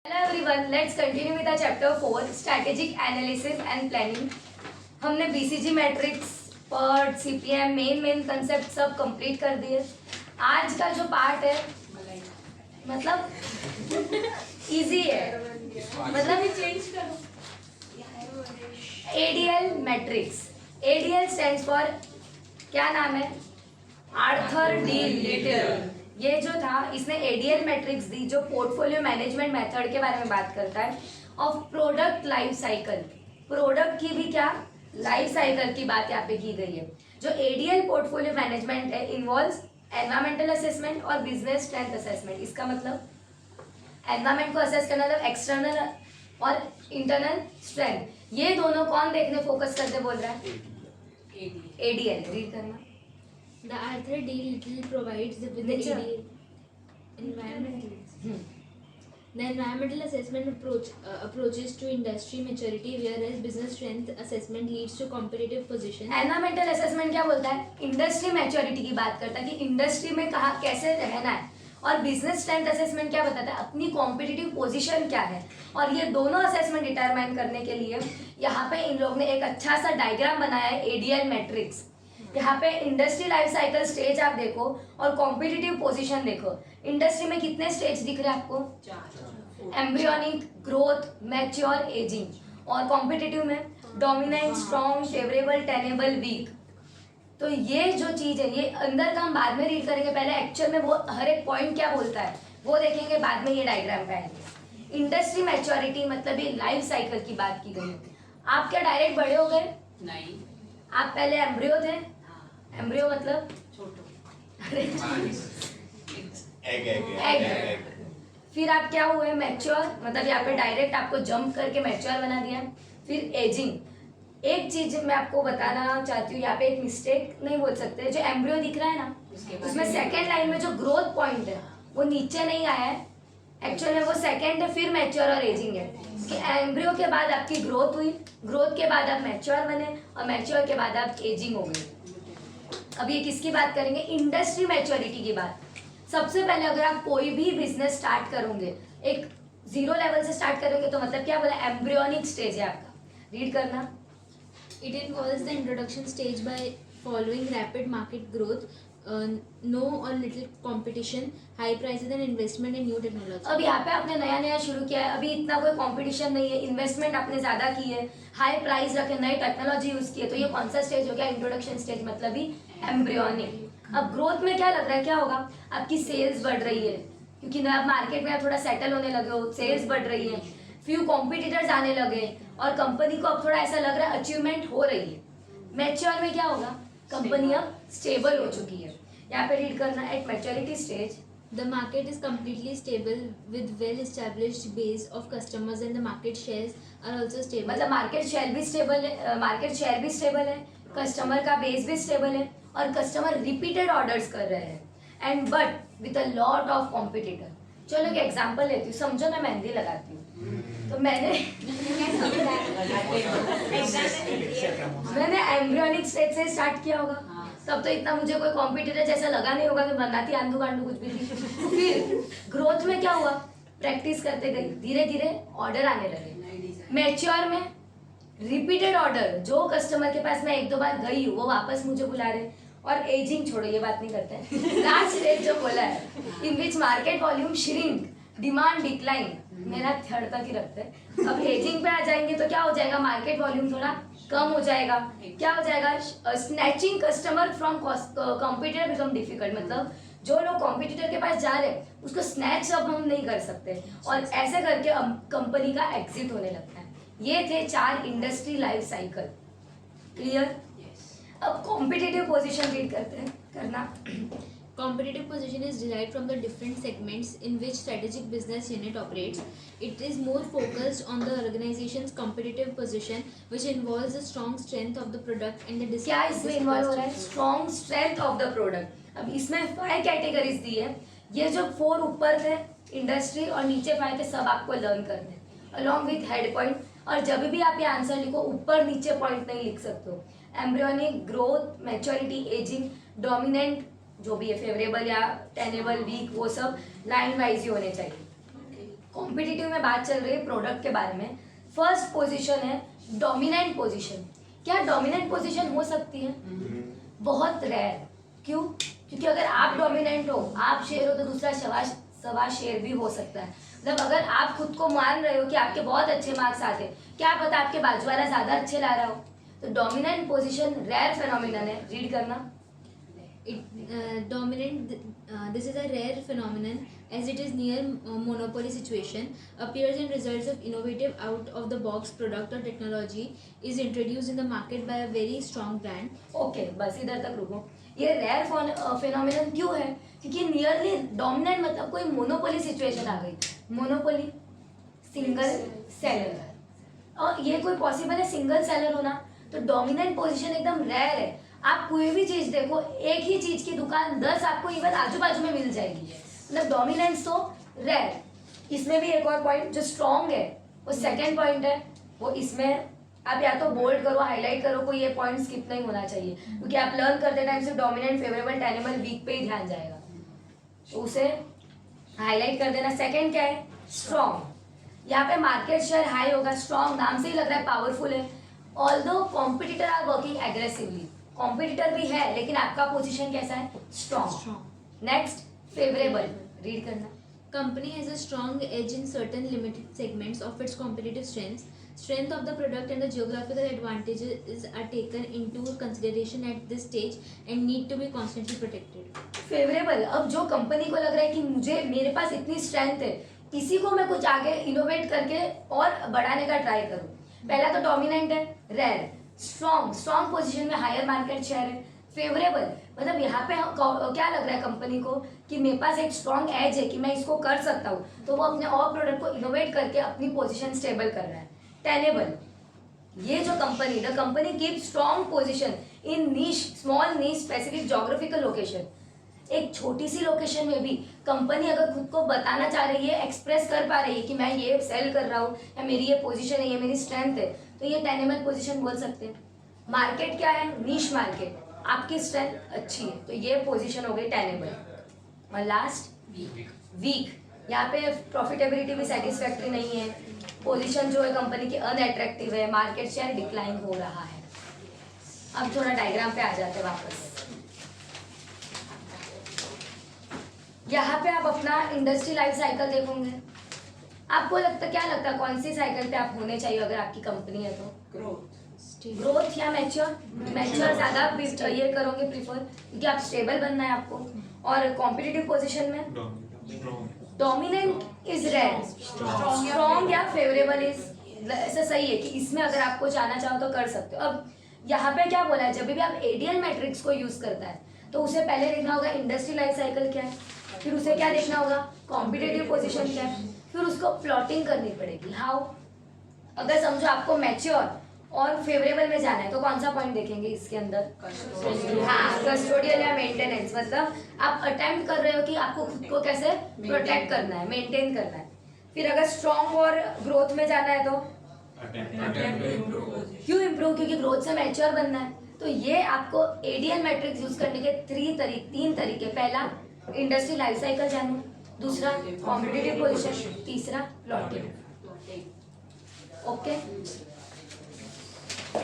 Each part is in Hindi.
Hello everyone, let's continue with the chapter 4 strategic analysis and planning. हमने BCG matrix PERT CPM main concept सब कंप्लीट कर दिए. आज का जो पार्ट है मतलब इजी है, मतलब चेंज करो. ADL matrix. ADL stands for क्या नाम है? Arthur D little. ये जो था इसने एडीएल मैट्रिक्स दी जो पोर्टफोलियो मैनेजमेंट मेथड के बारे में बात करता है of product life cycle. Product की भी क्या लाइफ साइकिल की बात यहाँ पे की गई है. जो एडीएल पोर्टफोलियो मैनेजमेंट है इन्वॉल्व्स एनवायरमेंटल असेसमेंट और बिजनेस स्ट्रेंथ असेसमेंट. इसका मतलब एनवायरमेंट को असेस करना मतलब एक्सटर्नल और इंटरनल स्ट्रेंथ. ये दोनों कौन देखने फोकस करते बोल रहा है? एडीएल. रीड करना. The Arthur D. Little provides with the environmental assessment approaches to industry maturity, whereas business strength assessment leads to competitive position. Environmental assessment क्या बोलता है? इंडस्ट्री मैच्योरिटी की बात करता है कि इंडस्ट्री में कहाँ कैसे रहना है. और बिजनेस स्ट्रेंथ असेसमेंट क्या बताता है? अपनी कॉम्पिटिटिव पोजीशन क्या है. और ये दोनों असेसमेंट डिटरमाइन करने के लिए यहाँ पे इन लोग ने एक अच्छा सा डायग्राम बनाया है एडीएल मैट्रिक्स. यहाँ पे इंडस्ट्री लाइफ साइकिल स्टेज आप देखो और कॉम्पिटिटिव पोजीशन देखो. इंडस्ट्री में कितने स्टेज दिख रहे हैं आपको? 4. Embryonic, growth, mature, ageing. और कॉम्पिटिटिव में dominant, strong, favourable, tenable, weak. तो ये जो चीज है ये अंदर का हम बाद में रीड करेंगे. पहले एक्चुअल में वो हर एक पॉइंट क्या बोलता है वो देखेंगे, बाद में ये डायग्राम पे आएंगे. इंडस्ट्री मैच्योरिटी मतलब ये लाइफ साइकिल की बात की गई. आप क्या डायरेक्ट बड़े हो गए? नहीं, आप पहले एम्ब्रियो थे. एम्ब्रियो मतलब एग. फिर आप क्या हुए? मैच्योर. मतलब यहाँ पे डायरेक्ट आपको जंप करके मैच्योर बना दिया. फिर एजिंग. एक चीज मैं आपको बताना चाहती हूँ, यहाँ पे एक मिस्टेक नहीं बोल सकते. जो एम्ब्रियो दिख रहा है ना उसमें सेकेंड लाइन में जो ग्रोथ पॉइंट है वो नीचे नहीं आया है. एक्चुअल में वो सेकेंड है, फिर मैच्योर और एजिंग है. कि एम्ब्रियो के बाद आपकी ग्रोथ हुई, ग्रोथ के बाद आप मैच्योर बने और मैच्योर के बाद आप एजिंग हो गए. अब ये किसकी बात करेंगे? इंडस्ट्री मैच्योरिटी की बात. सबसे पहले अगर आप कोई भी बिजनेस स्टार्ट करोगे एक जीरो लेवल से स्टार्ट करोगे तो मतलब क्या बोला? एम्ब्रियोनिक स्टेज है आपका. रीड करना. It involves the introduction stage by following rapid market growth, no or little competition, high prices and investment in new technology. अब यहाँ पे आपने नया नया शुरू किया है, अभी इतना कोई कंपटीशन नहीं है, इन्वेस्टमेंट आपने ज़्यादा की है, हाई प्राइस रखे, नई टेक्नोलॉजी यूज़ की है. तो ये कौन सा स्टेज हो गया? इंट्रोडक्शन स्टेज मतलब ही एम्ब्रियोनिक. अब ग्रोथ में क्या लग रहा है क्या होगा? आपकी सेल्स बढ़ रही है क्योंकि आप मार्केट में आप थोड़ा सेटल होने लगे हो, सेल्स बढ़ रही है, फ्यू कॉम्पिटिटर्स आने लगे और कंपनी को अब थोड़ा ऐसा लग रहा है अचीवमेंट हो रही है. मैच्योर में क्या होगा? कंपनी अब स्टेबल हो चुकी है. यहाँ पे रीड करना. At maturity stage The market is completely stable with well-established base of customers and the market shares are also stable. मतलब मार्केट शेयर भी स्टेबल है, मार्केट शेयर भी स्टेबल है, कस्टमर का बेस भी स्टेबल है और कस्टमर रिपीटेड ऑर्डर्स कर रहे हैं. And but with a lot of competitor. चलो एक एग्जांपल लेती हूँ, समझो मैं मेहंदी लगाती हूँ. तो मैंने एम्ब्रियोनिक स्टेज से स्टार्ट किया होगा. तब तो इतना मुझे कोई कॉम्पिटिटर जैसा लगा नहीं होगा कि बनाती आंधू गांडू कुछ भी थी. फिर ग्रोथ में क्या हुआ? प्रैक्टिस करते गई, धीरे धीरे ऑर्डर आने लगे. मैच्योर में रिपीटेड ऑर्डर, जो कस्टमर के पास मैं एक दो बार गई हूँ वो वापस मुझे बुला रहे. और एजिंग छोड़ो, ये बात नहीं करते हैं. लास्ट स्टेज जो बोला है in which market volume shrink, demand decline, मेरा थर्ड तक ही रखते हैं. अब एजिंग पे आ जाएंगे तो क्या हो जाएगा? मार्केट वॉल्यूम थोड़ा कम हो जाएगा. क्या हो जाएगा? Snatching customer from competitor become difficult. मतलब जो लोग कॉम्पिटिटर के पास जा रहे हैं उसको स्नैच अब हम नहीं कर सकते और ऐसे करके कंपनी का एग्जिट होने लगता है. ये थे 4 इंडस्ट्री लाइफ साइकिल. क्लियर? अब कॉम्पिटिटिव पोजीशन रीड करते हैं. करना. Competitive position is derived from the different segments in which strategic business unit operates. It is more focused on the organization's competitive position, which involves the strong strength of the product and the क्या इसमें इन्वॉल्व हो रहा है? Strong strength of the product. अब इसमें 5 कैटेगरीज दी है. ये जो 4 ऊपर थे इंडस्ट्री और नीचे 5 थे सब आपको लर्न करने अलॉन्ग विथ हेड पॉइंट. और जब भी आप ये आंसर लिखो ऊपर नीचे पॉइंट नहीं लिख सकते हो. Embryonic, growth, maturity, ageing, dominant जो भी है, फेवरेबल या टेनेबल, वीक, वो सब लाइन वाइज ही होने चाहिए. कॉम्पिटिटिव में बात चल रही है प्रोडक्ट के बारे में। फर्स्ट पोजीशन है डोमिनेंट पोजीशन। क्या डोमिनेंट पोजीशन हो सकती है? बहुत रेयर। क्यों? क्योंकि अगर आप डोमिनेंट हो, आप शेर हो, तो दूसरा सवा शेर भी हो सकता है। मतलब अगर आप खुद को मान रहे हो कि आपके बहुत अच्छे मार्क्स आते हैं, क्या पता आपके बाजू वाला ज्यादा अच्छे ला रहा हो। तो डोमिनेंट पोजीशन रेयर फेनोमेनन है। रीड करना। This is a rare phenomenon as it is near monopoly situation, appears in results of innovative out of the box product or technology is introduced in the market by a very strong brand. Okay बस इधर तक रुको। ये रेयर फेनोमेनन क्यों है? क्योंकि नियरली डोमिनेंट मतलब कोई मोनोपोली सिचुएशन आ गई। मोनोपोली सिंगल सेलर, और ये कोई पॉसिबल है सिंगल सेलर होना? तो डोमिनेंट पोजीशन एकदम रेयर है। आप कोई भी चीज देखो, एक ही चीज की दुकान 10 आपको इवन आजू बाजू में मिल जाएगी। मतलब डोमिनेंस तो रेयर। इसमें भी एक और पॉइंट जो स्ट्रॉन्ग है वो सेकंड पॉइंट है, वो इसमें आप या तो बोल्ड करो, हाईलाइट करो, कोई ये पॉइंट स्किप नहीं होना चाहिए, क्योंकि आप लर्न करते टाइम सिर्फ डोमिनेंट, फेवरेबल, टेनेबल, वीक पे ही ध्यान जाएगा, तो उसे हाईलाइट कर देना। सेकंड क्या है? स्ट्रॉन्ग। यहाँ पे मार्केट शेयर हाई होगा। स्ट्रॉन्ग नाम से ही लग रहा है पावरफुल है। Although competitor are working aggressively, competitor भी है लेकिन आपका पोजीशन कैसा है? स्ट्रॉन्ग। Next favourable. रीड करना। Company has a strong edge in certain limited segments of its competitive strengths. Strength of the product and the geographical advantages are taken into consideration at this stage and need to be constantly protected. Favourable. अब जो कंपनी को लग रहा है कि मुझे मेरे पास इतनी स्ट्रेंथ है, इसी को मैं कुछ आगे इनोवेट करके और बढ़ाने का ट्राई करूँ। पहला तो डोमिनेंट है, रेयर। स्ट्रॉन्ग पोजीशन में हायर मार्केट शेयर है। फेवरेबल मतलब यहाँ पे क्या लग रहा है कंपनी को कि मेरे पास एक स्ट्रॉन्ग एज है कि मैं इसको कर सकता हूँ, तो वो अपने और प्रोडक्ट को इनोवेट करके अपनी पोजीशन स्टेबल कर रहा है। टेनेबल, ये जो company, the company keep strong position in niche, small niche, specific geographical location. एक छोटी सी लोकेशन में भी कंपनी अगर खुद को बताना चाह रही है, एक्सप्रेस कर पा रही है कि मैं ये सेल कर रहा हूँ या मेरी ये पोजीशन है, ये मेरी स्ट्रेंथ है, तो ये टेनेबल पोजीशन बोल सकते हैं। मार्केट क्या है? Niche market. आपकी स्ट्रेंथ अच्छी है तो ये पोजीशन हो गई टेनेबल। और लास्ट वीक। यहाँ पे प्रॉफिटेबिलिटी भी सेटिस्फैक्ट्री नहीं है, पोजीशन जो है कंपनी की अनअट्रैक्टिव है, मार्केट शेयर डिक्लाइन हो रहा है। अब थोड़ा डायग्राम पे आ जाते हैं वापस। यहाँ पे आप अपना इंडस्ट्री लाइफ साइकिल देखोगे। आपको क्या लगता है कौन सी साइकिल पे आप होने चाहिए अगर आपकी कंपनी है? तो ग्रोथ या मैच्योर? मैच्योर ज्यादा ये करोगे प्रीफर, क्योंकि आप स्टेबल बनना है आपको। और कॉम्पिटिटिव पोजीशन में डोमिनेंट इज रेयर, स्ट्रॉन्ग या फेवरेबल इज, ऐसा सही है कि इसमें अगर आपको जाना चाहो तो कर सकते हो। अब यहाँ पे क्या बोला है, जब भी आप एडीएल मैट्रिक्स को यूज करता है तो उसे पहले देखना होगा इंडस्ट्री लाइफ साइकिल क्या है, फिर उसे क्या देखना होगा, कॉम्पिटिटिव पोजीशन क्या है, फिर उसको प्लॉटिंग करनी पड़ेगी। हाउ? अगर समझो आपको मैच्योर और फेवरेबल में जाना है तो कौन सा पॉइंट देखेंगे इसके अंदर? हाँ, कस्टोडियल या मेंटेनेंस। मतलब आप अटेम्प्ट कर रहे हो कि आपको खुद को कैसे प्रोटेक्ट करना है, मेंटेन करना है। फिर अगर स्ट्रॉन्ग और ग्रोथ में जाना है तो क्यों इम्प्रूव? क्योंकि ग्रोथ से मैच्योर बनना है। तो ये आपको एडीएल मैट्रिक्स यूज करने के तीन तरीके। पहला इंडस्ट्री लाइफ साइकिल जानो, दूसरा कॉम्पिटिटिव पोजीशन, तीसरा प्लॉटिंग। ओके,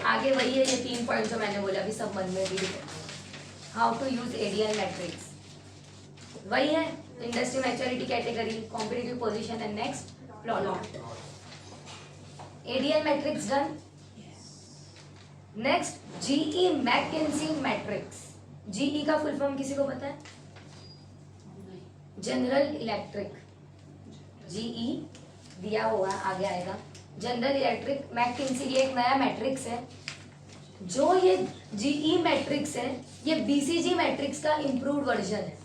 आगे वही है, ये 3 पॉइंट जो मैंने बोला अभी सब मन में भी। How to use ADL matrix वही है, industry maturity category, competitive position and next plot. ADL matrix done. Next GE McKinsey matrix. GE का फुल फॉर्म किसी को पता है? General electric. जीई दिया हुआ आगे आएगा, जनरल इलेक्ट्रिक मैकेंजी। ये एक नया मैट्रिक्स है। जो ये जीई मैट्रिक्स है ये बीसीजी मैट्रिक्स का इम्प्रूव्ड वर्जन है।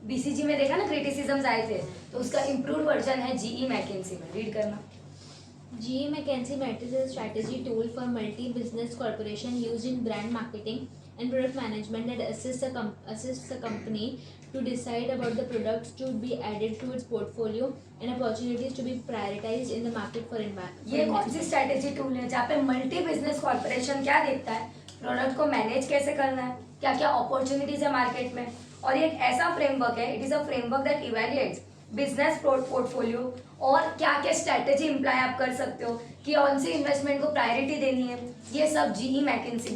बीसीजी में देखा ना क्रिटिसिज्म्स आए थे, तो उसका इम्प्रूव्ड वर्जन है जीई मैकेंजी में। रीड करना। GE McKinsey Matrix is a strategy tool for multi-business corporation used in brand marketing and product management that assists the company to decide about the products to be added to its portfolio and opportunities to be prioritized in the market for investment. ये कौन सी स्ट्रेटेजी टूल है जहाँ पे मल्टी बिजनेस कॉर्पोरेशन क्या देखता है, प्रोडक्ट को मैनेज कैसे करना है, क्या क्या अपॉर्चुनिटीज है मार्केट में, और ये एक ऐसा फ्रेमवर्क है, it is a framework that evaluates business portfolio और क्या क्या स्ट्रैटेजी इम्प्लाई आप कर सकते हो कि कौन सी इन्वेस्टमेंट को प्रायोरिटी देनी है, ये सब जीई मैकिंसी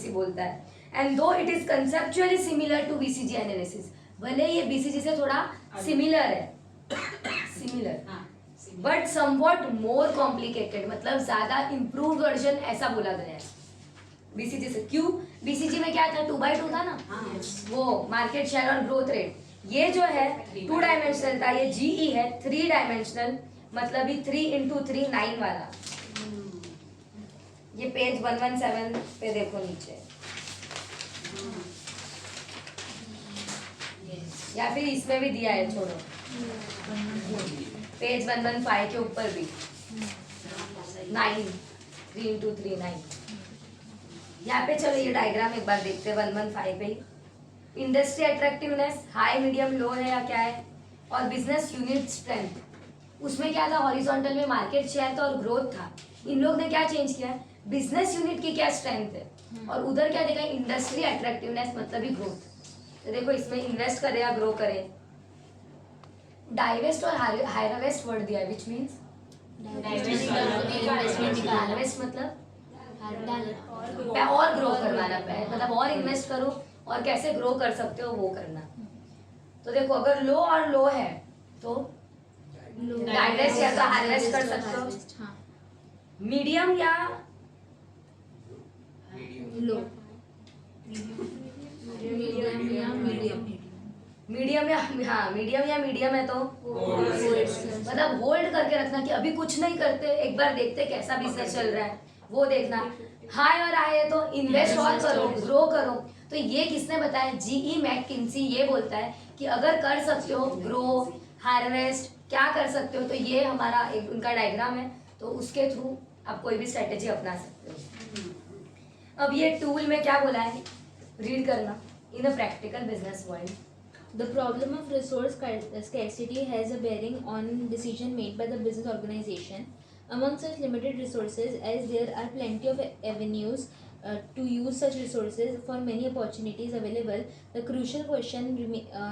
बोलता है. And though it is conceptually similar to BCG analysis, भले ये बीसीजी से थोड़ा सिमिलर है, बट समवॉट मोर कॉम्प्लिकेटेड, मतलब ज्यादा इम्प्रूव वर्जन ऐसा बोला गया है बीसीजी से. क्यों? बीसीजी में क्या था, 2x2 था ना, वो मार्केट शेयर और ग्रोथ रेट. ये जो है 2 डायमेंशनल था, ये जीई है 3 डायमेंशनल, मतलब ये 3 into 3 9 वाला. ये पेज 117 पे देखो नीचे, या फिर इसमें भी दिया है, छोड़ो, पेज 115 के ऊपर भी 9 3 into 3 9. यहाँ पे चलो ये डायग्राम एक बार देखते हैं 115 पे. Industry attractiveness high medium low है या क्या है, और बिजनेस यूनिट स्ट्रेंथ, उसमें क्या था, हॉरिजॉन्टल में मार्केट शेयर था और ग्रोथ था. इन लोग ने क्या चेंज किया, बिजनेस यूनिट की क्या स्ट्रेंथ है, और उधर क्या देखा, इंडस्ट्री अट्रैक्टिवनेस मतलब ही ग्रोथ. तो देखो इसमें इन्वेस्ट करे या ग्रो करे. डाइवेस्ट और हायरवेस्ट वर्ड दिया है, विच मीन्स डाइवेस्ट मतलब और ग्रो करवाना है, मतलब और इन्वेस्ट करो और कैसे ग्रो कर सकते हो वो करना. तो देखो अगर लो और लो है तो डाइवेस्ट या तो हार्वेस्ट कर सकते हो, मीडियम या लो, मीडियम है तो मतलब होल्ड करके रखना कि अभी कुछ नहीं करते, एक बार देखते कैसा बिजनेस चल रहा है वो देखना. हाई और हाई है तो इन्वेस्ट और करो, ग्रो करो. तो ये किसने बताया, जीई मैकिंसी ये बोलता है कि अगर कर सकते हो ग्रो, हार्वेस्ट, क्या कर सकते हो. तो ये हमारा एक उनका डायग्राम है, तो उसके थ्रू आप कोई भी स्ट्रेटेजी अपना सकते हो. अब ये टूल में क्या बोला है, रीड करना. In a practical business world, The problem of resource scarcity has a bearing on decision made by the business organization. Among such limited resources, as there are plenty of avenues to use such resources for many opportunities available, the crucial question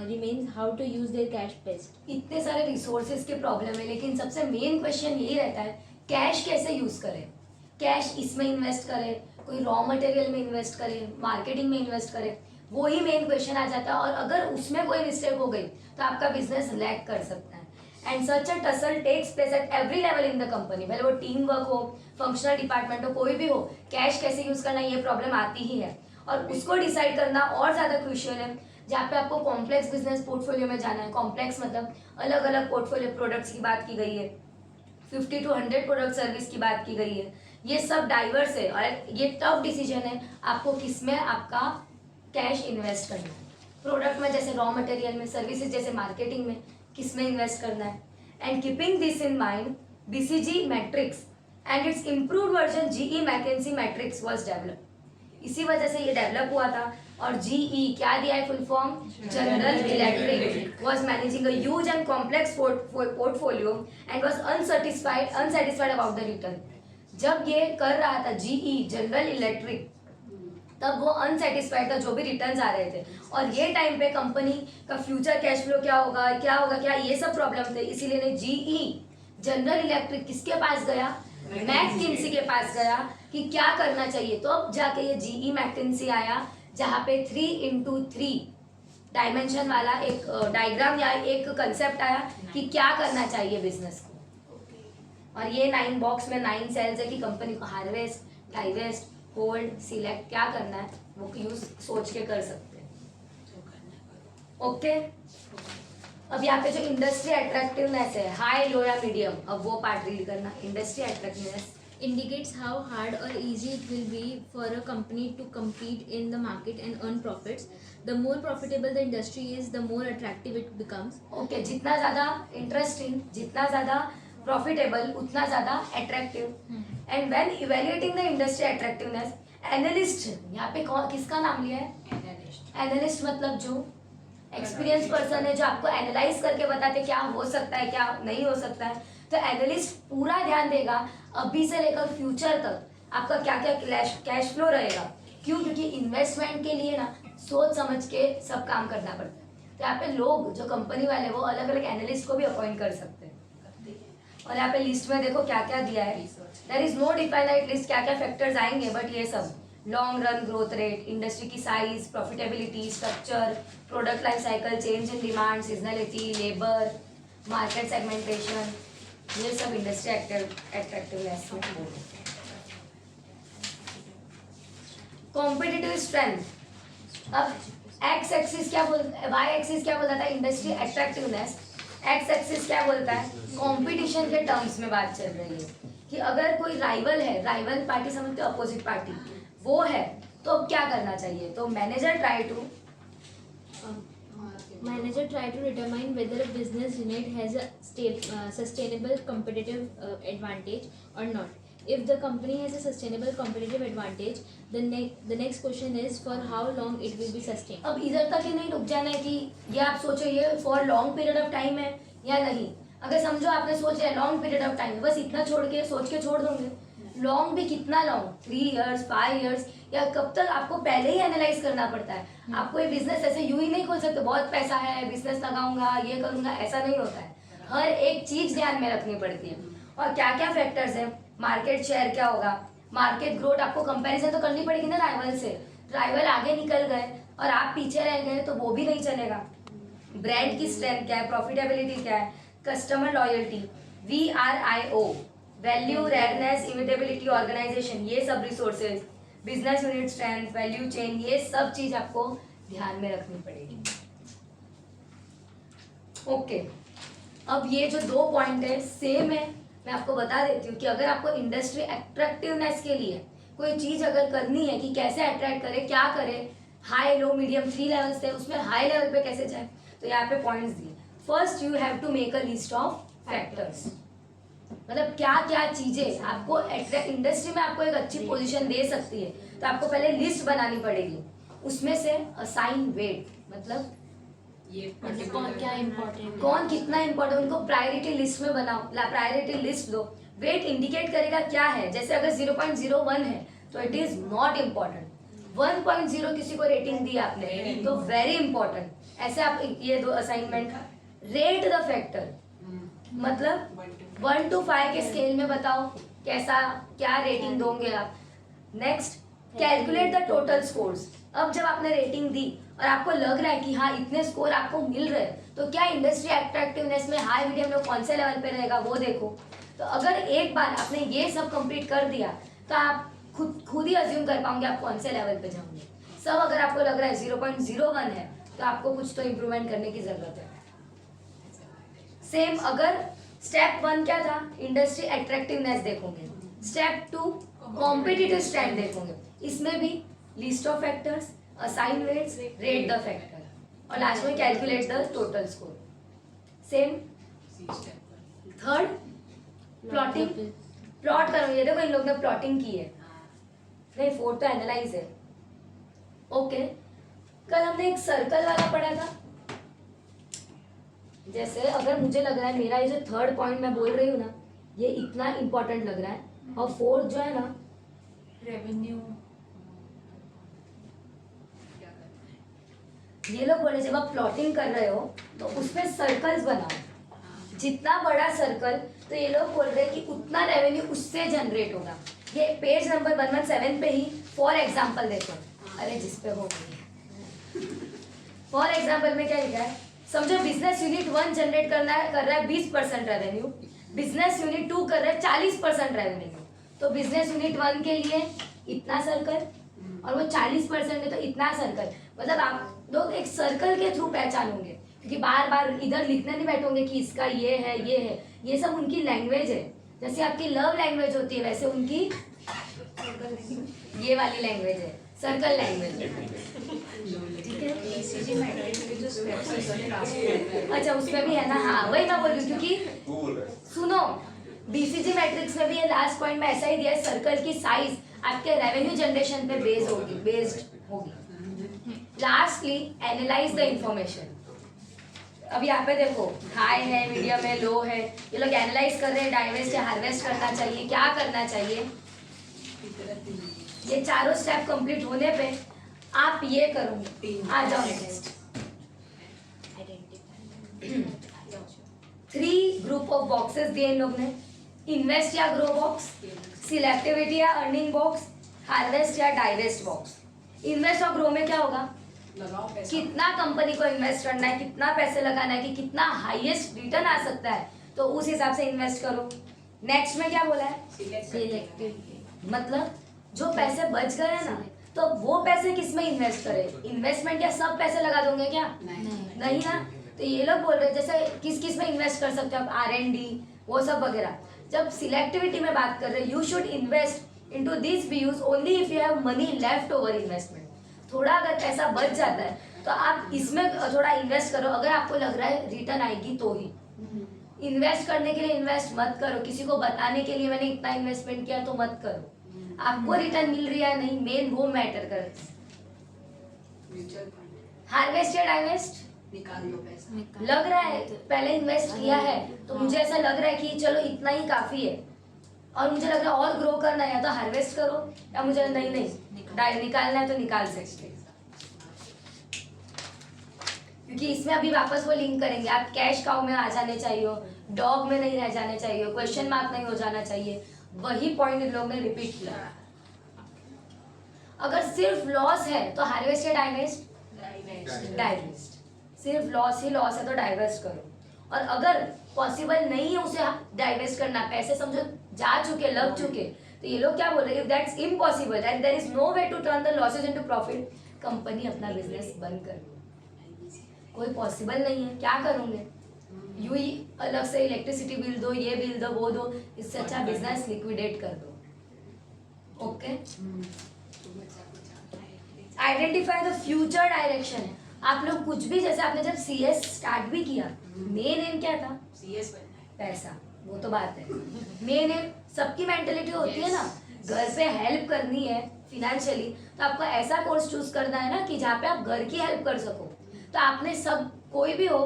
remains how to use their cash best. इतने सारे रिसोर्सेज के प्रॉब्लम है, लेकिन सबसे मेन क्वेश्चन यही रहता है कैश कैसे यूज करें. कैश इसमें इन्वेस्ट करें, कोई रॉ मटेरियल में इन्वेस्ट करें, मार्केटिंग में इन्वेस्ट करें, वो ही मेन क्वेश्चन आ जाता है. और अगर उसमें कोई मिस्टेक हो गई तो आपका बिजनेस लैग कर सकता है. And such a tussle takes place at every level in the company, भले वो टीम वर्क हो, फंक्शनल डिपार्टमेंट हो, कोई भी हो, कैश कैसे यूज करना ये प्रॉब्लम आती ही है. और उसको डिसाइड करना और ज़्यादा क्रूशियल है, जहाँ पे आपको कॉम्प्लेक्स बिजनेस पोर्टफोलियो में जाना है. कॉम्प्लेक्स मतलब अलग अलग पोर्टफोलियो प्रोडक्ट्स की बात की गई है, 50 to 100 प्रोडक्ट सर्विस की बात की गई है. ये सब डाइवर्स है और ये टफ डिसीजन है आपको किसमें आपका कैश इन्वेस्ट करना है. प्रोडक्ट में जैसे रॉ मटेरियल में, सर्विसेज जैसे मार्केटिंग में, किसमें इन्वेस्ट करना है. And keeping this in mind, BCG matrix and it's improved version GE McKinsey matrix was develop. इसी वजह से ये डेवलप हुआ था. और जीई क्या दिया है full form, general electric was managing a huge and complex portfolio and was unsatisfied about the return. जब ये कर रहा था जीई जनरल इलेक्ट्रिक, तब वो अनसेटिस्फाइड था जो भी रिटर्न्स आ रहे थे. और ये टाइम पे कंपनी का फ्यूचर कैश फ्लो क्या होगा क्या ये सब प्रॉब्लम थे. इसीलिए ने जीई जनरल इलेक्ट्रिक किसके पास गया, मैकिंसी के पास गया कि क्या करना चाहिए. तो अब जाके ये जीई मैकिंसी आया, जहाँ पे 3 into 3 डायमेंशन वाला एक डायग्राम या एक कंसेप्ट आया कि क्या करना चाहिए बिजनेस को. और ये 9 बॉक्स में 9 सेल्स है कि कंपनी को हार्वेस्ट, डाइवेस्ट, होल्ड, सिलेक्ट क्या करना है वो यूज सोच के कर सकते हैं. ओके. अब यहाँ पे जो इंडस्ट्री अट्रैक्टिवनेस है, हाई, लो या मीडियम, अब वो पार्ट रीड करना. Industry attractiveness indicates how hard or easy it will be for a company to compete in the market and earn profits. The more profitable the industry is, the more attractive it becomes. Okay. जितना ज़्यादा इंटरेस्टिंग, जितना ज़्यादा प्रॉफिटेबल, उतना ज़्यादा attractive. And when evaluating the industry attractiveness, analyst, यहाँ पे किसका नाम लिया है, एनालिस्ट मतलब जो एक्सपीरियंस पर्सन है, जो आपको एनालाइज करके बताते क्या हो सकता है क्या नहीं हो सकता है. तो एनालिस्ट पूरा ध्यान देगा अभी से लेकर फ्यूचर तक आपका क्या क्या कैश फ्लो रहेगा. क्यों? क्योंकि इन्वेस्टमेंट के लिए ना सोच समझ के सब काम करना पड़ता है. तो यहाँ पे लोग जो कंपनी वाले वो अलग अलग एनालिस्ट को भी अपॉइंट कर सकते हैं। और यहाँ पे लिस्ट में देखो क्या क्या दिया है, there is no definite list, क्या क्या फैक्टर्स आएंगे, बट ये सब long run growth rate, industry की size, profitability, structure, product life cycle, change in demand, seasonality, labour, market segmentation, ये सब इंडस्ट्री अट्रैक्टिवनेस में बोलते हैं। कॉम्पिटिटिव स्ट्रेंथ, अब एक्स एक्सिस क्या बोलता है, वाई एक्सिस क्या बोलता है, इंडस्ट्री अट्रैक्टिवनेस, एक्स एक्सिस क्या बोलता है, कंपटीशन के टर्म्स में बात चल रही है कि अगर कोई राइवल है, राइवल पार्टी समझते हो अपोजिट पार्टी, वो है तो अब क्या करना चाहिए, तो manager try to determine whether a business unit has a sustainable competitive advantage or not. If the company has a sustainable competitive advantage, the next question is for how long it will be sustained. अब इधर तक ही नहीं रुक जाना है कि ये आप सोचो ये for long period of time है या नहीं। अगर समझो आपने सोच लिया लॉन्ग पीरियड ऑफ टाइम है, बस इतना सोच के छोड़ दोगे। लॉन्ग भी कितना लॉन्ग, 3 years 5 years, या कब तक आपको पहले ही एनालाइज करना पड़ता है। आपको ये बिजनेस ऐसे यूं ही नहीं खोल सकते, बहुत पैसा है बिजनेस लगाऊंगा ये करूंगा, ऐसा नहीं होता है। हर एक चीज ध्यान में रखनी पड़ती है। और क्या क्या फैक्टर्स है, मार्केट शेयर क्या होगा, मार्केट ग्रोथ, आपको कंपैरिजन तो करनी पड़ेगी ना राइवल से। राइवल आगे निकल गए और आप पीछे रह गए तो वो भी नहीं चलेगा। ब्रांड की स्ट्रेंथ क्या है, प्रॉफिटेबिलिटी क्या है, customer loyalty, VRIO, value, rareness, imitability, organisation, ये सब resources, business unit strength, value chain, ये सब चीज आपको ध्यान में रखनी पड़ेगी। ओके, अब ये जो 2 पॉइंट है सेम है, मैं आपको बता देती हूँ कि अगर आपको इंडस्ट्री अट्रैक्टिवनेस के लिए कोई चीज अगर करनी है कि कैसे अट्रैक्ट करे, क्या करे, हाई लो मीडियम 3 लेवल्स थे, उसमें हाई लेवल पे कैसे जाए, तो यहाँ पे पॉइंट्स दिए। First you have to make a list of factors, मतलब क्या क्या चीजें आपको इंडस्ट्री में आपको एक अच्छी पोजीशन दे सकती है, तो आपको पहले लिस्ट बनानी पड़ेगी। उसमें से असाइन वेट, मतलब ये कौन क्या इम्पोर्टेंट, कौन कितना इम्पोर्टेंट, उनको प्रायोरिटी लिस्ट में बनाओ, प्रायोरिटी लिस्ट दो। वेट इंडिकेट करेगा क्या है, जैसे अगर 0.01 है तो इट इज नॉट इम्पोर्टेंट, 1.0 किसी को रेटिंग दी आपने तो वेरी इंपॉर्टेंट। ऐसे आप ये 2 असाइनमेंट। रेट द फैक्टर, मतलब 1 to 5 के स्केल में बताओ कैसा क्या रेटिंग दोगे आप। Next, calculate the total scores. अब जब आपने रेटिंग दी और आपको लग रहा है कि हाँ इतने स्कोर आपको मिल रहे हैं, तो क्या इंडस्ट्री अट्रैक्टिवनेस में हाई मीडियम लो कौन से लेवल पे रहेगा वो देखो। तो अगर एक बार आपने ये सब कंप्लीट कर दिया तो आप खुद ही अज्यूम कर पाओगे आप कौन से लेवल पे जाओगे। सब अगर आपको लग रहा है 0.01 है तो आपको कुछ तो इम्प्रूवमेंट करने की जरूरत है। सेम अगर स्टेप 1 क्या था, इंडस्ट्री अट्रैक्टिवनेस देखोगे, स्टेप 2 कॉम्पिटिटिव स्ट्रेंथ देखोगे, इसमें भी list of factors, assign weights, rate the factor, और लास्ट में calculate the total score. Same third, plotting, plot करो। ये देखो इन लोग ने प्लॉटिंग की है, नहीं 4th तो एनालाइज है। ओके, कल हमने एक सर्कल वाला पढ़ा था। जैसे अगर मुझे लग रहा है मेरा ये जो 3rd पॉइंट मैं बोल रही हूँ ना, ये इतना इंपॉर्टेंट लग रहा है, और 4th जो है ना रेवेन्यू, ये लोग बोले जब आप प्लॉटिंग कर रहे हो तो उसमें सर्कल्स बनाओ, जितना बड़ा सर्कल तो ये लोग बोल रहे हैं कि उतना रेवेन्यू उससे जनरेट होगा। ये पेज नंबर 117 पे ही फॉर एग्जांपल देखो, अरे जिस पे हो गई फॉर एग्जांपल में क्या लिखा है, समझो बिजनेस यूनिट 1 जनरेट कर रहा है 20% रेवेन्यू, बिजनेस यूनिट 2 कर रहा है 40% रेवेन्यू, तो बिजनेस यूनिट 1 के लिए इतना सर्कल और वो 40% है तो इतना सर्कल। मतलब आप लोग एक सर्कल के थ्रू पहचानोगे, क्योंकि बार बार इधर लिखने नहीं बैठोगे कि इसका ये है ये है, ये सब उनकी लैंग्वेज है। जैसे आपकी लव लैंग्वेज होती है वैसे उनकी ये वाली लैंग्वेज है, सर्कल लैंग्वेज। ठीक है, अच्छा उसमें भी है ना, हाँ वही मैं बोल रही हूँ, क्योंकि सुनो BCG मैट्रिक्स में भी ये लास्ट पॉइंट में ऐसा ही दिया है, सर्कल की साइज आपके रेवेन्यू जनरेशन पे बेस्ड होगी। Lastly analyse the information. अब यहाँ पे देखो हाई है, मीडियम है, लो है, ये लोग एनालाइज कर रहे हैं, डाइवेस्ट या हार्वेस्ट करना चाहिए, क्या करना चाहिए। ये चारों स्टेप कंप्लीट होने पे आप ये करोगे, आ जाओ नेक्स्ट। 3 ग्रुप ऑफ बॉक्सेस दिए इन लोग ने, इन्वेस्ट या ग्रो बॉक्स, सिलेक्टिविटी या अर्निंग बॉक्स, हार्वेस्ट या डाइवेस्ट बॉक्स। इन्वेस्ट और ग्रो में क्या होगा, लगाओ पैसा। कितना कंपनी को इन्वेस्ट करना है, कितना पैसे लगाना है, कि कितना हाईएस्ट रिटर्न आ सकता है, तो उस हिसाब से इन्वेस्ट करो। नेक्स्ट में क्या बोला है, सिलेक्टिव मतलब जो पैसे बच गए हैं ना, तो वो पैसे किस में इन्वेस्ट करें, इन्वेस्टमेंट क्या सब पैसे लगा दोगे क्या, नहीं ना। तो ये लोग बोल रहे हैं जैसे किस किस में इन्वेस्ट कर सकते हो आप, R&D वो सब वगैरह। जब सिलेक्टिविटी में बात कर रहे हैं, you should invest into this views only if you have money left over investment. थोड़ा अगर पैसा बच जाता है तो आप इसमें थोड़ा इन्वेस्ट करो, अगर आपको लग रहा है रिटर्न आएगी तो ही। इन्वेस्ट करने के लिए इन्वेस्ट मत करो, किसी को बताने के लिए मैंने इतना इन्वेस्टमेंट किया तो मत करो। आपको रिटर्न मिल रहा है नहीं, मेन वो मैटर कर। म्यूचुअल फंड हार्वेस्ट या डाइवेस्ट, निकाल दो पैसा। लग रहा है पहले इन्वेस्ट किया है तो मुझे ऐसा लग रहा है कि चलो इतना ही काफी है, और मुझे लग रहा है और ग्रो करना है, या तो हार्वेस्ट करो या मुझे नहीं निकालना है तो निकाल सकते हैं। क्योंकि इसमें अभी वापस वो लिंक करेंगे, आप कैश काउ में आ जाने चाहिए, डॉग में नहीं रह जाने चाहिए, क्वेश्चन मार्क नहीं हो जाना चाहिए, वही पॉइंट इन लोग ने रिपीट किया। अगर सिर्फ लॉस है तो हार्वेस्ट या डाइवेस्ट, डाइवेस्ट। सिर्फ लॉस ही लॉस है तो डाइवेस्ट करो। और अगर पॉसिबल नहीं है उसे डाइवेस्ट करना, पैसे समझो जा चुके लग चुके, तो ये लोग क्या बोल रहे हैं, if that's impossible and there is no way to turn the losses into profit, company अपना बिजनेस बंद कर दो। कोई पॉसिबल नहीं है, क्या करोगे, यू ही अलग से इलेक्ट्रिसिटी बिल दो, ये बिल दो, वो दो, इससे अच्छा बिजनेस लिक्विडेट कर दो। Okay, identify the future direction. आप लोग कुछ भी, जैसे आपने जब CS स्टार्ट भी किया, मेन एम क्या था, CS बनना है। पैसा, वो तो बात है। मेन एम सबकी मेंटेलिटी होती है ना, घर पे हेल्प करनी है फिनेंशियली, तो आपको ऐसा कोर्स चूज करना है ना कि जहाँ पे आप घर की हेल्प कर सको। तो आपने सब, कोई भी हो,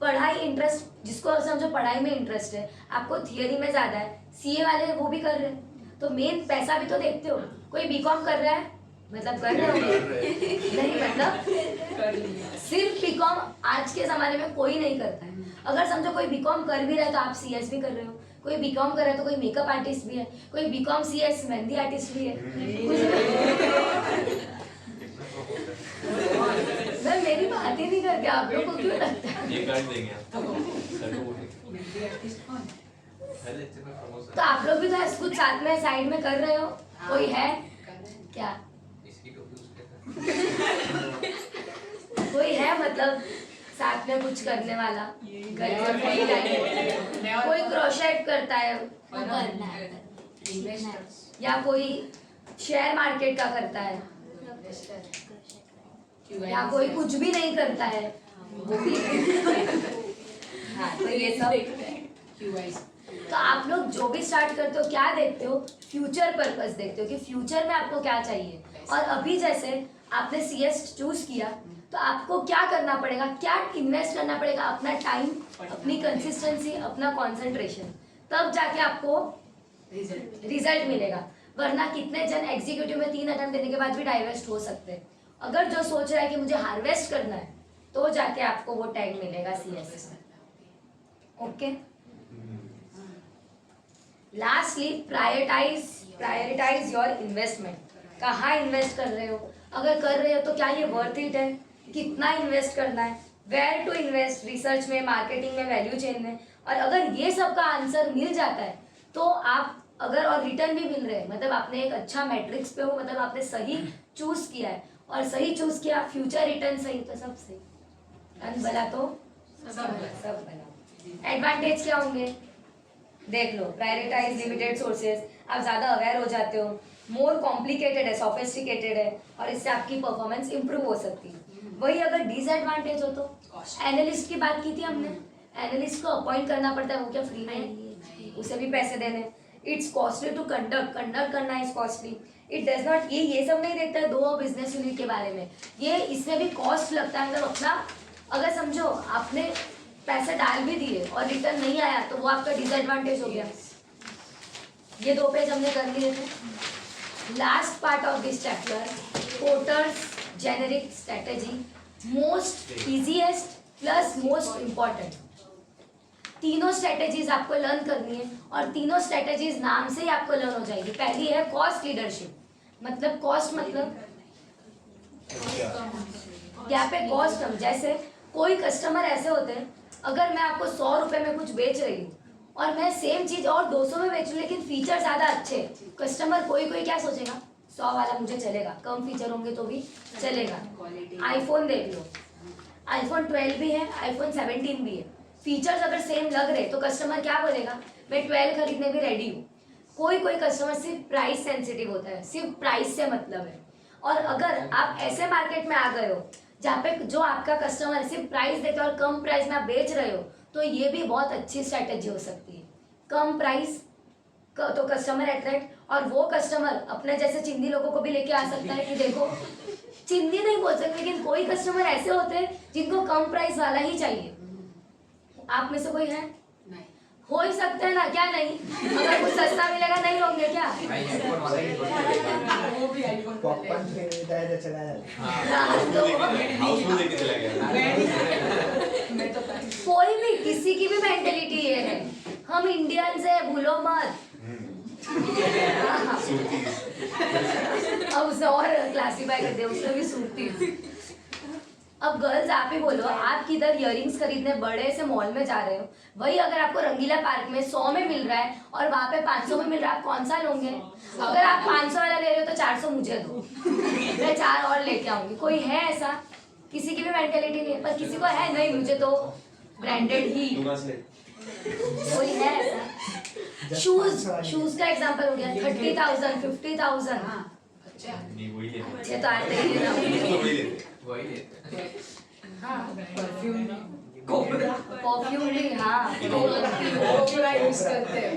पढ़ाई इंटरेस्ट, जिसको समझो पढ़ाई में इंटरेस्ट है, आपको थियरी में ज्यादा है, CA वाले वो भी कर रहे हैं, तो मेन पैसा भी तो देखते हो। कोई BCom कर रहा है मतलब कर रहे हो नहीं, मतलब कर लिया। सिर्फ BCom आज के जमाने में कोई नहीं करता है। अगर समझो कोई BCom कर भी रहा है तो आप CS भी कर रहे हो, कोई BCom कर रहा है तो कोई मेकअप आर्टिस्ट भी है, कोई BCom CS मेहंदी आर्टिस्ट भी है, मैं मेरी बात ही नहीं करती, आप लोग को क्यों लगता है। ये कर देंगे आप। मेहंदी आर्टिस्ट कौन है? तो आप लोग भी तो कुछ साथ में साइड में कर रहे हो, कोई है कर रहे हैं। क्या, इसकी टोपी उसके कोई है मतलब साथ में कुछ करने वाला, घर में फ्री टाइम, कोई क्रोशेट करता है, इन्वेस्टर्स, या कोई शेयर मार्केट का करता है, या कोई कुछ भी नहीं करता है, वो भी हाँ, तो ये सब। QIs। तो आप लोग जो भी स्टार्ट करते हो क्या देखते हो, फ्यूचर पर्पस देखते हो कि फ्यूचर में आपको क्या चाहिए। और अभी जैसे आपने CS चूज किया तो आपको क्या करना पड़ेगा, क्या इन्वेस्ट करना पड़ेगा, अपना टाइम, अपनी कंसिस्टेंसी, अपना कंसंट्रेशन, तब जाके आपको रिजल्ट मिलेगा। वरना कितने जन एग्जीक्यूटिव में 3 अटेम्प्ट देने के बाद भी डाइवेस्ट हो सकते हैं। अगर जो सोच रहा है कि मुझे हार्वेस्ट करना है तो जाके आपको वो टैग मिलेगा CS। Okay, lastly prioritise your investment. कहाँ इन्वेस्ट कर रहे हो, अगर कर रहे हो तो क्या ये वर्थ इट है, कितना इन्वेस्ट करना है, वेयर टू इन्वेस्ट, रिसर्च में, मार्केटिंग में, वैल्यू चेन में। और अगर ये सब का आंसर मिल जाता है तो आप, अगर और रिटर्न भी मिल रहे हैं, मतलब आपने एक अच्छा मैट्रिक्स पे हो, मतलब आपने सही चूज किया है, और सही चूज किया, फ्यूचर रिटर्न सही, तो सब सही, अन भला तो सब भला। एडवांटेज क्या होंगे देख लो, प्रायोरिटाइज लिमिटेड सोर्सेज, आप ज़्यादा अवेयर हो जाते हो, मोर कॉम्प्लिकेटेड है, सोफिस्टिकेटेड है, और इससे आपकी परफॉर्मेंस इंप्रूव हो सकती है। वही अगर डिसएडवांटेज हो तो, एनालिस्ट की बात की थी हमने, एनालिस्ट को अपॉइंट करना पड़ता है, वो क्या फ्री में, उसे भी पैसे देने। इट्स कॉस्टली टू कंडक्ट करना is costly. It does not, ये सब नहीं देखता है 2 बिजनेस यूनिट के बारे में, ये इसमें भी कॉस्ट लगता है। मतलब अपना, अगर समझो आपने पैसे डाल भी दिए और रिटर्न नहीं आया तो वो आपका डिसएडवांटेज हो गया। ये 2 पेज हमने कर लिए थे। Last part of this chapter, porters generic strategy, most easiest plus most important, तीनों स्ट्रेटेजीज आपको लर्न करनी है और तीनों स्ट्रेटेजीज नाम से ही आपको लर्न हो जाएगी। पहली है कॉस्ट लीडरशिप, मतलब कॉस्ट मतलब यहाँ पे कॉस्ट हम, जैसे कोई कस्टमर ऐसे होते हैं, अगर मैं आपको 100 रुपए में कुछ बेच रही हूँ और मैं सेम चीज और 200 में बेच रही हूँ लेकिन फीचर ज्यादा अच्छे, कस्टमर कोई कोई क्या सोचेगा, 100 वाला मुझे चलेगा, कम फीचर होंगे तो भी चलेगा। आईफोन देख लो, आईफोन 12 भी है, आईफोन 17 भी है, फीचर्स अगर सेम लग रहे तो कस्टमर क्या बोलेगा, मैं 12 खरीदने भी रेडी हूँ। कोई कोई कस्टमर सिर्फ प्राइस सेंसिटिव होता है, सिर्फ प्राइस से मतलब है। और अगर आप ऐसे मार्केट में आ गए हो जहाँ पे जो आपका कस्टमर सिर्फ प्राइस देते और कम प्राइस में आप बेच रहे हो, तो ये भी बहुत अच्छी स्ट्रैटेजी हो सकती है। कम प्राइस तो कस्टमर अट्रैक्ट, और वो कस्टमर अपने जैसे चिंदी लोगों को भी लेके आ सकता है कि देखो, चिंदी नहीं बोल सकते लेकिन कोई कस्टमर ऐसे होते हैं जिनको कम प्राइस वाला ही चाहिए। आप में से कोई है? नहीं। हो ही सकते हैं ना, क्या नहीं? अगर कुछ सस्ता मिलेगा नहीं होंगे क्या? भाई आईफोन वाला ही बोल वो भी आईफोन पॉपकॉर्न खरीदा है तो चला जाता हाउसफुल लेके चला गया। मैं तो कोई भी, किसी की भी मेंटेलिटी ये है, हम इंडियंस है, भूलो मत। अब उसे और क्लासीफाई कर दिया, उसमें भी सूटती। अब गर्ल्स आप ही बोलो, आप किधर इयररिंग्स खरीदने बड़े से मॉल में जा रहे हो, वही अगर आपको रंगीला पार्क में 100 में मिल रहा है और वहाँ पे 500 में मिल रहा है, आप कौन सा लोगे? अगर आप 500 वाला ले रहे हो तो 400 मुझे दो, मैं 4 और लेके आऊंगी। कोई है ऐसा? किसी की भी मेंटेलिटी नहीं है, पर किसी को है नहीं मुझे तो ब्रांडेड ही। कोई है ऐसा? शूज का एग्जांपल हो गया, 30,000 50,000। हाँ अच्छा नहीं वही लेते अच्छे तो आते ही है ना। वही लेते हाँ, परफ्यूम कोबरा परफ्यूम भी, हाँ, कोबरा यूज करते हैं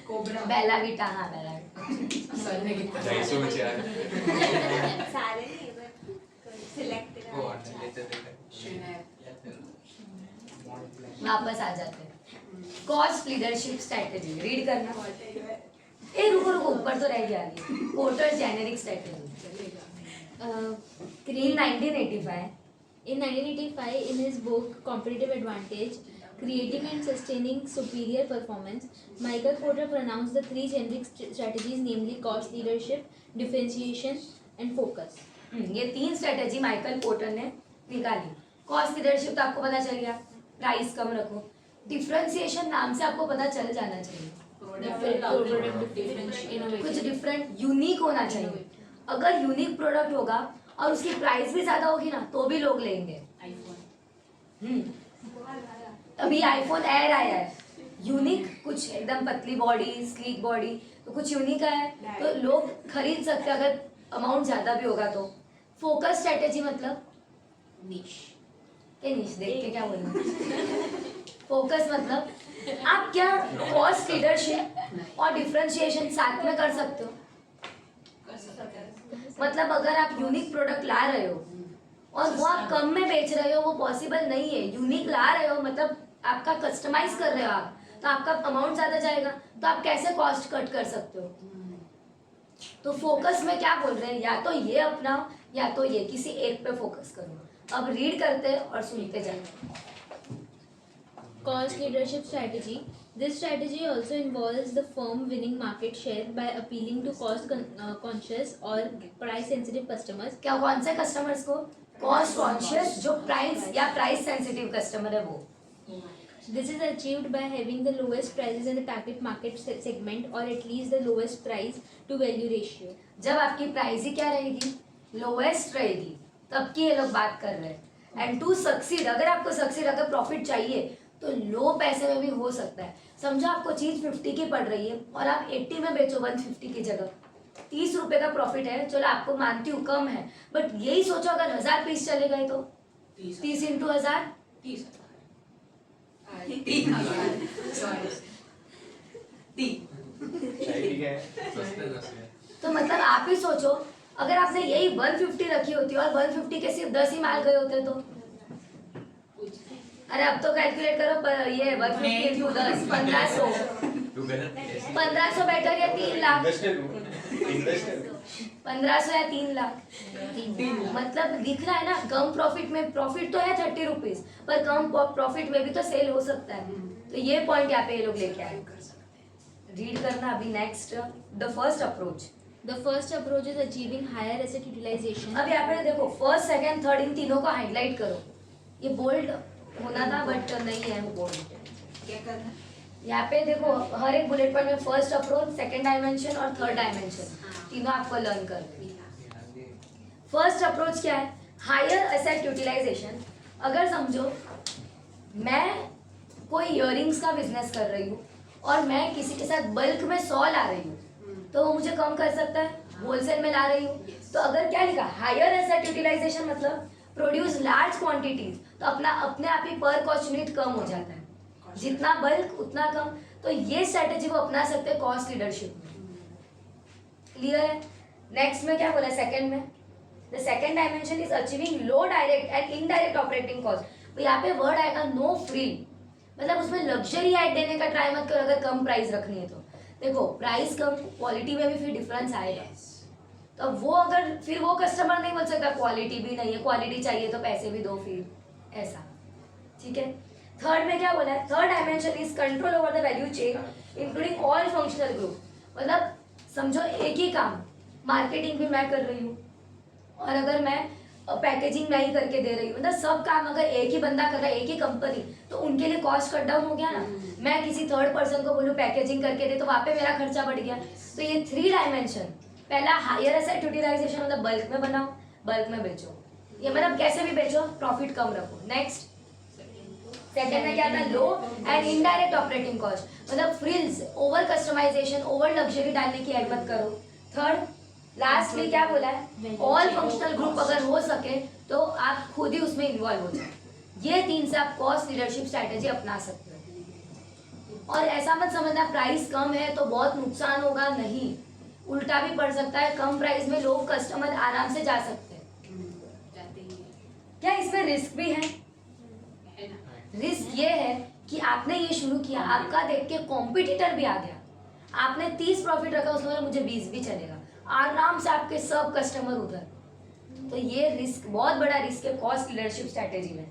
कोबरा बेला विटा, हाँ बेला विटा। सर ने कितना 250 में चार सारे नहीं बट सिलेक्टेड वो ऑर्डर लेते थे शेनेल वापस आ जाते हैं। कॉस्ट लीडरशिप स्ट्रेटेजी रीड करना। ए रुको रुको, ऊपर तो रह गया आगे, porter generic strategy in 1985। In 1985, in his book Competitive Advantage, Creating and Sustaining Superior Performance, Michael Porter pronounced the three generic strategies, namely cost leadership, differentiation, and focus. ये 3 स्ट्रेटेजी माइकल पोर्टर ने निकाली। कॉस्ट लीडरशिप तो आपको पता चल गया, प्राइस कम रखो। डिफरेंशिएशन नाम से आपको पता चल जाना चाहिए, कुछ डिफरेंट यूनिक होना चाहिए। अगर यूनिक प्रोडक्ट होगा और उसकी प्राइस भी ज्यादा होगी ना तो भी लोग लेंगे। अभी आईफोन एयर आया है, यूनिक, कुछ एकदम पतली बॉडी, स्लीक बॉडी, तो कुछ यूनिक है तो लोग खरीद सकते हैं अगर अमाउंट ज्यादा भी होगा तो। फोकस स्ट्रेटेजी मतलब ये निश देख के क्या बोलना। फोकस मतलब आप क्या कॉस्ट लीडरशिप और डिफरेंशिएशन साथ में कर सकते हो। मतलब अगर आप यूनिक प्रोडक्ट ला रहे हो और वो आप कम में बेच रहे हो, वो पॉसिबल नहीं है। यूनिक ला रहे हो मतलब आपका कस्टमाइज कर रहे हो आप, तो आपका अमाउंट ज्यादा जाएगा, तो आप कैसे कॉस्ट कट कर सकते हो। तो फोकस में क्या बोल रहे हैं, या तो ये अपनाओ या तो ये, किसी एक पे फोकस करो। अब रीड करते हैं और सुनते जाएंगे। Cost leadership strategy. This strategy also involves the firm winning market share by appealing to cost conscious or price sensitive customers. क्या कौन से कस्टमर्स को? कॉस्ट कॉन्शियस, जो प्राइस या प्राइस सेंसिटिव कस्टमर है वो। This is achieved by having the lowest prices in the target market segment or at least the lowest price to value ratio. जब आपकी प्राइस ही क्या रहेगी, लोएस्ट रहेगी, तब की ये लोग बात कर रहे हैं। एंड टू सक्सीड, अगर आपको सक्सीड, अगर प्रॉफिट चाहिए तो लो पैसे में भी हो सकता है। समझो आपको चीज 50 की पड़ रही है और आप 80 में बेचो 150 की जगह, 30 रुपए का प्रॉफिट है, चलो आपको मानती हूँ कम है, बट यही सोचो अगर 1000 पीस चले गए तो 30 इंटू 1000, 30,000 तो मतलब आप ही सोचो अगर आपने यही 150 रखी होती और 150 के सिर्फ 10 ही माल गए होते तो। अरे अब तो कैलकुलेट करो पर ये 150 इंटू 10 1500 बेटर या 3 लाख। 1500 या 3 लाख, मतलब दिख रहा है ना, कम प्रॉफिट में, प्रॉफिट तो है 30 रुपीज, पर कम प्रॉफिट में भी तो सेल हो सकता है। तो ये पॉइंट यहाँ पे ये लोग लेके आए। रीड करना अभी next, the first approach. The first approach is achieving higher asset utilization. अब यहाँ पे देखो फर्स्ट सेकंड थर्ड इन तीनों को हाईलाइट करो। ये बोल्ड होना था बट नहीं है वो बोल्ड। क्या करना है? यहाँ पे देखो हर एक बुलेट पॉइंट में फर्स्ट अप्रोच, सेकंड डायमेंशन और थर्ड डायमेंशन, तीनों आपको लर्न करना है। फर्स्ट अप्रोच क्या है? Higher asset utilisation. अगर समझो मैं कोई इयररिंग्स का बिजनेस कर रही हूँ और मैं किसी के साथ बल्क में 100 ला रही हूँ, तो वो मुझे कम कर सकता है, होलसेल में ला रही हूँ। तो अगर क्या लिखा हायर एसेट यूटिलाइजेशन मतलब प्रोड्यूस लार्ज क्वांटिटीज, तो अपना अपने आप ही पर कॉस्ट यूनिट कम हो जाता है, जितना बल्क उतना कम। तो ये स्ट्रेटेजी वो अपना सकते हैं कॉस्ट लीडरशिप में। क्लियर है? नेक्स्ट में क्या बोला है सेकंड में? The second dimension is achieving low direct and indirect operating cost. तो यहाँ पे वर्ड आएगा नो फ्रिल, मतलब उसमें लग्जरी ऐड देने का ट्राई मत करो अगर कम प्राइस रखनी है तो। देखो प्राइस कम, क्वालिटी में भी फिर डिफरेंस आएगा। तो वो अगर फिर वो कस्टमर नहीं बोल सकता क्वालिटी भी नहीं है, क्वालिटी चाहिए तो पैसे भी दो, फिर ऐसा। ठीक है? थर्ड में क्या बोला है? Third dimension is control over the value chain including all functional group. मतलब समझो एक ही काम, मार्केटिंग भी मैं कर रही हूँ और अगर मैं पैकेजिंग मैं ही करके दे रही हूँ, मतलब सब काम अगर एक ही बंदा कर रहा है, एक ही कंपनी, तो उनके लिए कॉस्ट कट डाउन हो गया ना। मैं किसी थर्ड पर्सन को बोलूँ पैकेजिंग करके दे, तो वहाँ पे मेरा खर्चा बढ़ गया। तो ये 3 डायमेंशन, पहला हायर एसेट यूटिलाइजेशन मतलब बल्क में बनाओ, बल्क में बेचो, ये मतलब कैसे भी बेचो, प्रॉफिट कम रखो। नेक्स्ट सेकंड में क्या था? Low and indirect operating cost, मतलब frills, over customisation, over luxury डालने की ऐड मत करो। थर्ड लास्टली क्या बोला है? ऑल फंक्शनल ग्रुप अगर हो सके तो आप खुद ही उसमें इन्वॉल्व हो जाए। ये 3 से आप कॉस्ट लीडरशिप स्ट्रैटेजी अपना सकते हो। और ऐसा मत समझना प्राइस कम है तो बहुत नुकसान होगा, नहीं, उल्टा भी पड़ सकता है। कम प्राइस में लोग कस्टमर आराम से जा सकते हैं। क्या इसमें रिस्क भी है? रिस्क ये है कि आपने ये शुरू किया, आपका देख के कॉम्पिटिटर भी आ गया, आपने 30 प्रॉफिट रखा, उसमें बोला मुझे 20 भी चलेगा, आराम से आपके सब कस्टमर उधर। तो ये रिस्क बहुत बड़ा रिस्क है कॉस्ट लीडरशिप स्ट्रैटेजी में।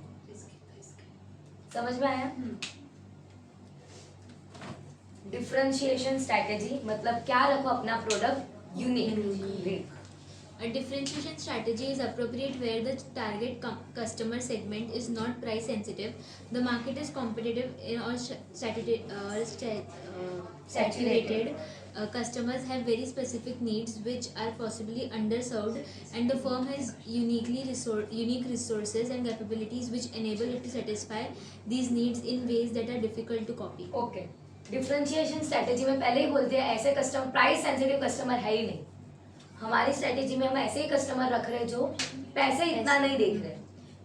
समझ में आया? डिफरेंशिएशन स्ट्रैटेजी मतलब क्या रखो अपना product unique. A differentiation strategy is appropriate where the target customer segment is not price sensitive, the market is competitive or saturated. Customers have very specific needs which are possibly underserved, and the firm has unique resources and capabilities which enable it to satisfy these needs in ways that are difficult to copy. Okay, differentiation strategy में पहले ही बोलते हैं ऐसे कस्टमर, प्राइस सेंसिटिव कस्टमर है ही नहीं। हमारी स्ट्रैटेजी में हम ऐसे ही कस्टमर रख रहे हैं जो पैसे इतना नहीं देख रहे।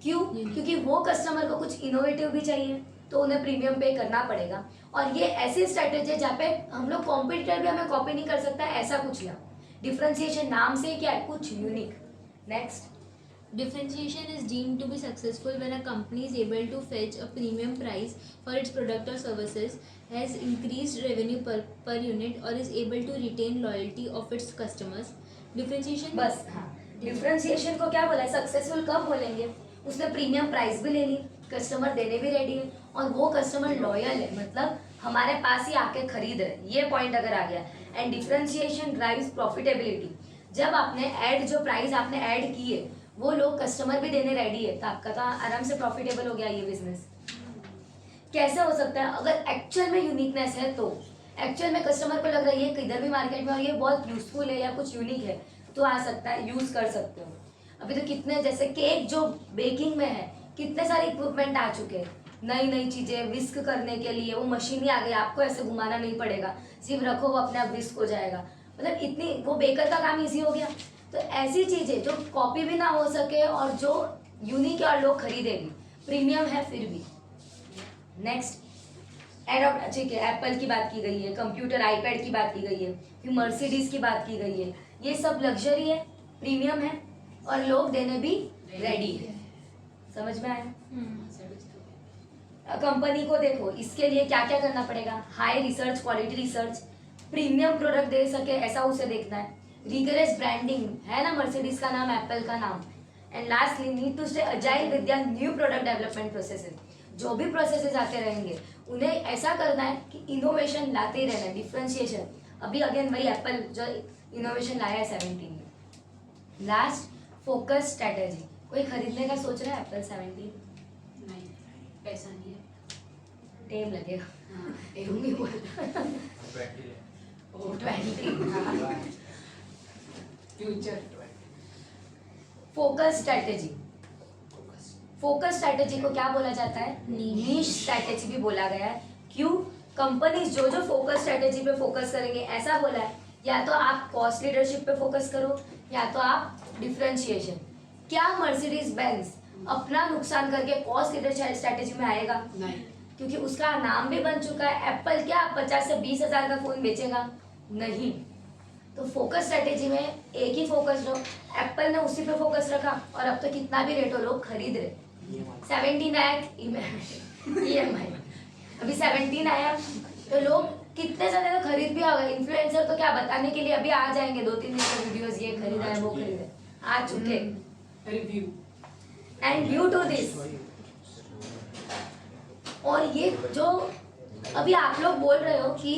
क्यों? क्योंकि वो कस्टमर को कुछ इनोवेटिव भी चाहिए, तो उन्हें प्रीमियम पे करना पड़ेगा। और ये ऐसी स्ट्रैटेजी है जहाँ पे हम लोग कॉम्पिटिटर भी हमें कॉपी नहीं कर सकता, ऐसा कुछ ना। डिफरेंशिएशन नाम से क्या है? कुछ unique. Next, Differentiation is deemed to be successful when a company is able to fetch a premium price for its product or services, has increased revenue per unit, or is able to retain loyalty of its customers. Differentiation बस हाँ, डिफरेंशिएशन को क्या बोला है? सक्सेसफुल कब बोलेंगे? उसने प्रीमियम प्राइस भी ले ली, कस्टमर देने भी रेडी है, और वो कस्टमर लॉयल है, मतलब हमारे पास ही आके खरीद रहे। ये पॉइंट अगर आ गया। And differentiation drives profitability. जब आपने ऐड, जो प्राइस आपने ऐड की है वो लोग कस्टमर भी देने रेडी है, तो आपका तो आराम से प्रॉफिटेबल हो गया ये बिजनेस। कैसे हो सकता है? अगर एक्चुअल में यूनिकनेस है, तो एक्चुअल में कस्टमर को लग रहा है ये किधर भी मार्केट में और ये बहुत यूजफुल है या कुछ यूनिक है, तो आ सकता है, यूज कर सकते हो। अभी तो कितने, जैसे केक जो बेकिंग में है, कितने सारे इक्विपमेंट आ चुके हैं, नई नई चीजें विस्क करने के लिए वो मशीन ही आ गई, आपको ऐसे घुमाना नहीं पड़ेगा, सिर्फ रखो वो अपने आप विस्क हो जाएगा। मतलब इतनी, वो बेकर का काम इजी हो गया। तो ऐसी चीजें जो कॉपी भी ना हो सके और जो यूनिक है और लोग खरीदे भी, प्रीमियम है फिर भी। नेक्स्ट, ठीक है, एप्पल की बात की गई है, कंप्यूटर आईपैड की बात की गई है, फिर मर्सिडीज की बात की गई है। ये सब लग्जरी है, प्रीमियम है और लोग देने भी रेडी है। समझ में आया? कंपनी को देखो, इसके लिए क्या क्या करना पड़ेगा? High research, quality research, premium product दे सके ऐसा उसे देखना है, रिगरस ब्रांडिंग है ना, मर्सिडीज का नाम, एप्पल का नाम। And lastly need to stay agile with their new product development processes. जो भी प्रोसेसेस आते रहेंगे उन्हें ऐसा करना है कि इनोवेशन लाते ही रहना है, डिफरेंशिएशन। अभी अगेन वही एप्पल जो इनोवेशन लाया है 17 में। Last, focus strategy. कोई खरीदने का सोच रहा है एप्पल 17? नहीं, पैसा नहीं है। टाइम लगेगा। हाँ, तुम ही बोल। 20 है। ओ 20। Future focus strategy. Focus strategy को क्या बोला जाता है? नीश स्ट्रेटेजी भी बोला गया है। क्यों? कंपनीज जो जो फोकस स्ट्रेटेजी पे फोकस करेंगे, ऐसा बोला है, या तो आप कॉस्ट लीडरशिप पे फोकस करो या तो आप डिफरेंशिएशन। क्या मर्सिडीज बेंज अपना नुकसान करके कॉस्ट लीडरशिप स्ट्रेटेजी में आएगा? नहीं, क्योंकि उसका नाम भी बन चुका है। एप्पल क्या 50 से 20 हजार का फोन बेचेगा? नहीं। तो फोकस स्ट्रेटेजी में एक ही फोकस लो। एप्पल ने उसी पे फोकस रखा और अब तो कितना भी रेट हो लोग खरीद रहे। 17 आया EMI, अभी 17 आया तो लोग कितने ज्यादा तो खरीद भी होगा। इन्फ्लुएंसर तो क्या बताने के लिए अभी आ जाएंगे 2-3 दिन के वीडियोस, ये खरीदा है वो खरीदा है, आ चुके। Review and due to this, और ये जो अभी आप लोग बोल रहे हो कि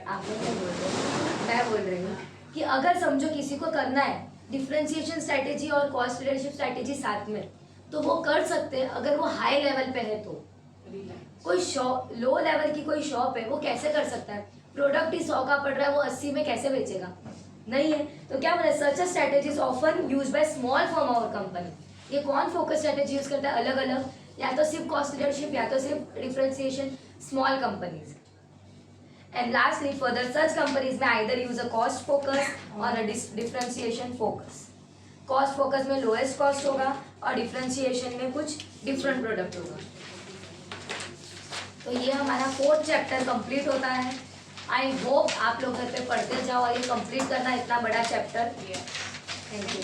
आप लोग नहीं बोल रहे हो, मैं बोल रही हूँ कि अगर समझो किसी को करना है डिफरेंशिएशन स्ट्रेटेजी और कॉस्ट लीडरशिप स्ट्रेटेजी साथ में, तो वो कर सकते हैं अगर वो हाई लेवल पे है। तो कोई शॉप, लो लेवल की कोई शॉप है, वो कैसे कर सकता है? प्रोडक्ट ही 100 का पड़ रहा है, वो 80 में कैसे बेचेगा? नहीं है। तो क्या बोला, such a strategy is often used by small firm और कंपनी। ये कौन फोकस स्ट्रेटेजी यूज करता है अलग अलग? या तो सिर्फ कॉस्ट लीडरशिप या तो सिर्फ differentiation, small companies. And lastly further such companies में either use a cost focus और a differentiation focus. Cost focus में लोएस्ट कॉस्ट होगा और डिफरेंशिएशन में कुछ डिफरेंट प्रोडक्ट होगा। तो ये हमारा 4th चैप्टर कंप्लीट होता है। आई होप आप लोग घर पे पढ़ते जाओ और ये कंप्लीट करना इतना बड़ा चैप्टर। Thank you.